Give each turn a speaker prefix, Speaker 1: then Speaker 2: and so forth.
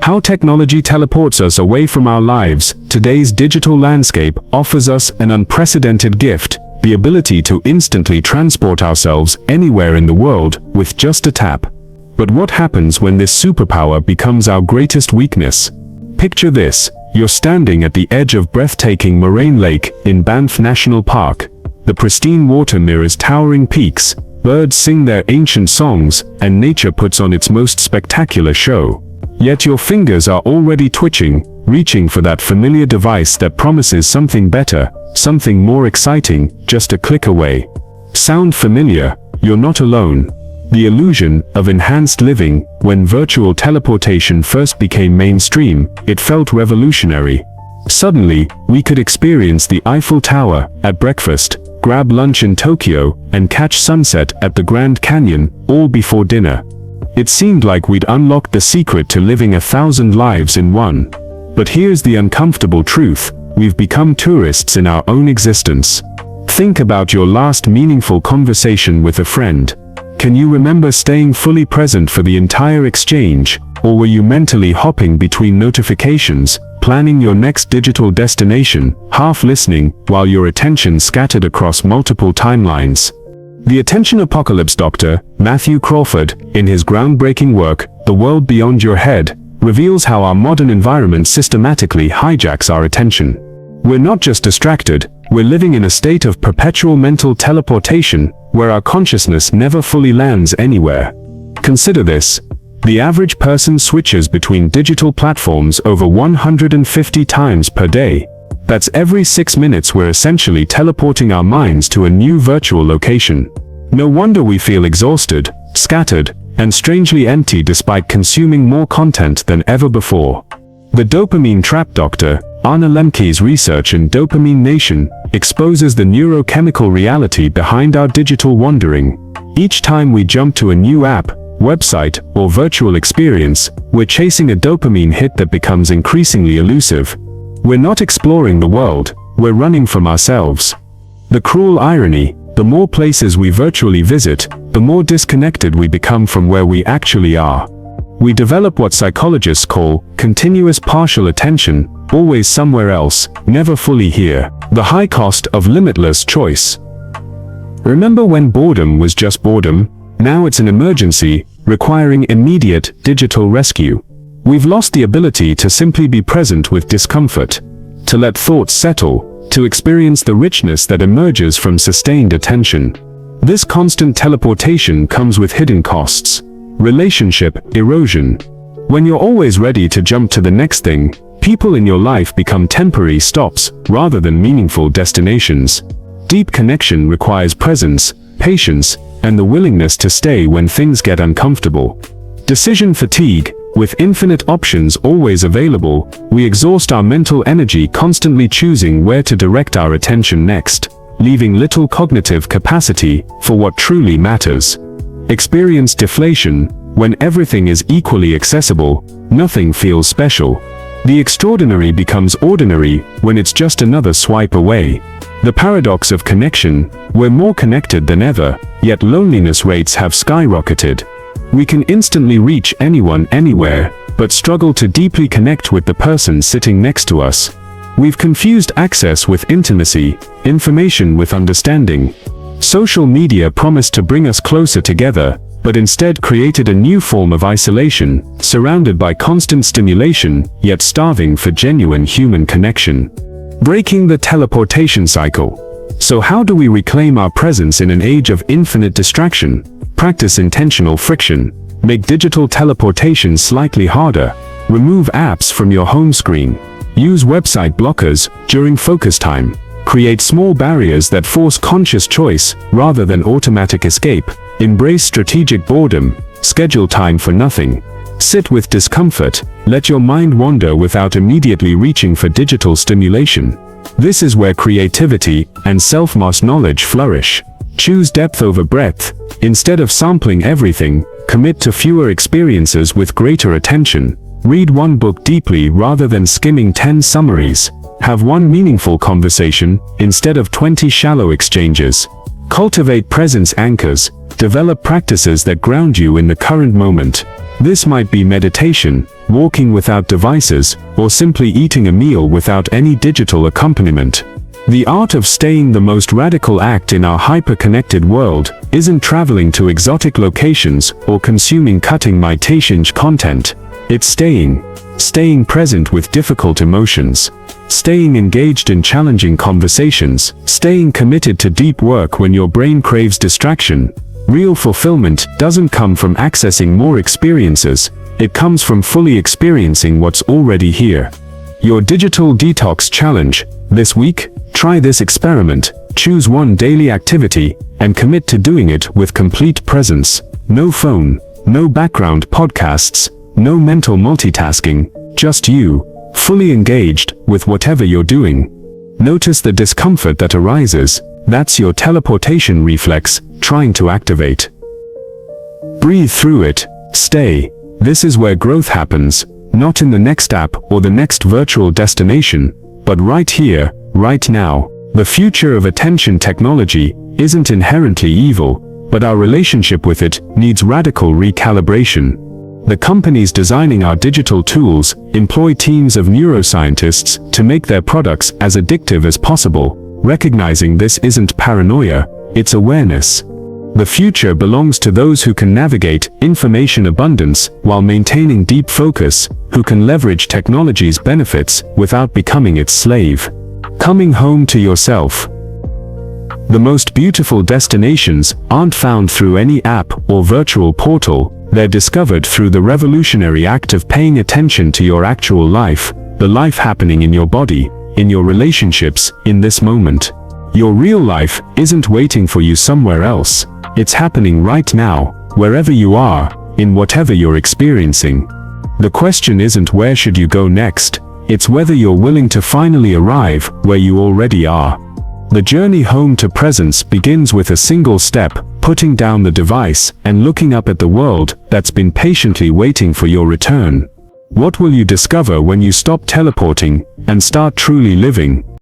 Speaker 1: How technology teleports us away from our lives. Today's digital landscape offers us an unprecedented gift, the ability to instantly transport ourselves anywhere in the world with just a tap. But what happens when this superpower becomes our greatest weakness? Picture this: you're standing at the edge of breathtaking Moraine Lake in Banff National Park. The pristine water mirrors towering peaks, birds sing their ancient songs, and nature puts on its most spectacular show. Yet your fingers are already twitching, reaching for that familiar device that promises something better, something more exciting, just a click away. Sound familiar? You're not alone. The illusion of enhanced living. When virtual teleportation first became mainstream, it felt revolutionary. Suddenly, we could experience the Eiffel Tower at breakfast, grab lunch in Tokyo, and catch sunset at the Grand Canyon, all before dinner. It seemed like we'd unlocked the secret to living 1,000 lives in one. But here's the uncomfortable truth: we've become tourists in our own existence. Think about your last meaningful conversation with a friend. Can you remember staying fully present for the entire exchange, or were you mentally hopping between notifications, planning your next digital destination, half listening, while your attention scattered across multiple timelines? The attention apocalypse Dr. Matthew Crawford, in his groundbreaking work, The World Beyond Your Head, reveals how our modern environment systematically hijacks our attention. We're not just distracted, we're living in a state of perpetual mental teleportation, where our consciousness never fully lands anywhere. Consider this: the average person switches between digital platforms over 150 times per day. That's every 6 minutes we're essentially teleporting our minds to a new virtual location. No wonder we feel exhausted, scattered, and strangely empty despite consuming more content than ever before. The dopamine trap. Dr. Anna Lemke's research in Dopamine Nation exposes the neurochemical reality behind our digital wandering. Each time we jump to a new app, website, or virtual experience, we're chasing a dopamine hit that becomes increasingly elusive. We're not exploring the world, we're running from ourselves. The cruel irony: the more places we virtually visit, the more disconnected we become from where we actually are. We develop what psychologists call continuous partial attention, always somewhere else, never fully here. The high cost of limitless choice. Remember when boredom was just boredom? Now it's an emergency, requiring immediate digital rescue. We've lost the ability to simply be present with discomfort, to let thoughts settle, to experience the richness that emerges from sustained attention. This constant teleportation comes with hidden costs. Relationship erosion. When you're always ready to jump to the next thing, people in your life become temporary stops rather than meaningful destinations. Deep connection requires presence, patience, and the willingness to stay when things get uncomfortable. Decision fatigue. With infinite options always available, we exhaust our mental energy constantly choosing where to direct our attention next, leaving little cognitive capacity for what truly matters. Experience deflation. When everything is equally accessible, nothing feels special. The extraordinary becomes ordinary when it's just another swipe away. The paradox of connection: we're more connected than ever, yet loneliness rates have skyrocketed. We can instantly reach anyone anywhere, but struggle to deeply connect with the person sitting next to us. We've confused access with intimacy, information with understanding. Social media promised to bring us closer together, but instead created a new form of isolation, surrounded by constant stimulation, yet starving for genuine human connection. Breaking the teleportation cycle. So how do we reclaim our presence in an age of infinite distraction? Practice intentional friction. Make digital teleportation slightly harder. Remove apps from your home screen. Use website blockers during focus time. Create small barriers that force conscious choice rather than automatic escape. Embrace strategic boredom. Schedule time for nothing. Sit with discomfort. Let your mind wander without immediately reaching for digital stimulation. This is where creativity and self-knowledge flourish. Choose depth over breadth. Instead of sampling everything, commit to fewer experiences with greater attention. Read one book deeply rather than skimming 10 summaries. Have one meaningful conversation instead of 20 shallow exchanges. Cultivate presence anchors. Develop practices that ground you in the current moment. This might be meditation, walking without devices, or simply eating a meal without any digital accompaniment. The art of staying, the most radical act in our hyper-connected world, isn't traveling to exotic locations or consuming cutting-edge content. It's staying present with difficult emotions, staying engaged in challenging conversations, staying committed to deep work when your brain craves distraction. Real fulfillment doesn't come from accessing more experiences, it comes from fully experiencing what's already here. Your digital detox challenge. This week, try this experiment. Choose one daily activity and commit to doing it with complete presence. No phone, no background podcasts, no mental multitasking, just you, fully engaged with whatever you're doing. Notice the discomfort that arises. That's your teleportation reflex trying to activate. Breathe through it. Stay. This is where growth happens, not in the next app or the next virtual destination, but right here, right now. The future of attention technology isn't inherently evil, but our relationship with it needs radical recalibration. The companies designing our digital tools employ teams of neuroscientists to make their products as addictive as possible. Recognizing this isn't paranoia, it's awareness. The future belongs to those who can navigate information abundance while maintaining deep focus, who can leverage technology's benefits without becoming its slave. Coming home to yourself. The most beautiful destinations aren't found through any app or virtual portal, they're discovered through the revolutionary act of paying attention to your actual life, the life happening in your body, in your relationships, in this moment. Your real life isn't waiting for you somewhere else. It's happening right now, wherever you are, in whatever you're experiencing. The question isn't where should you go next, it's whether you're willing to finally arrive where you already are. The journey home to presence begins with a single step, putting down the device and looking up at the world that's been patiently waiting for your return. What will you discover when you stop teleporting and start truly living?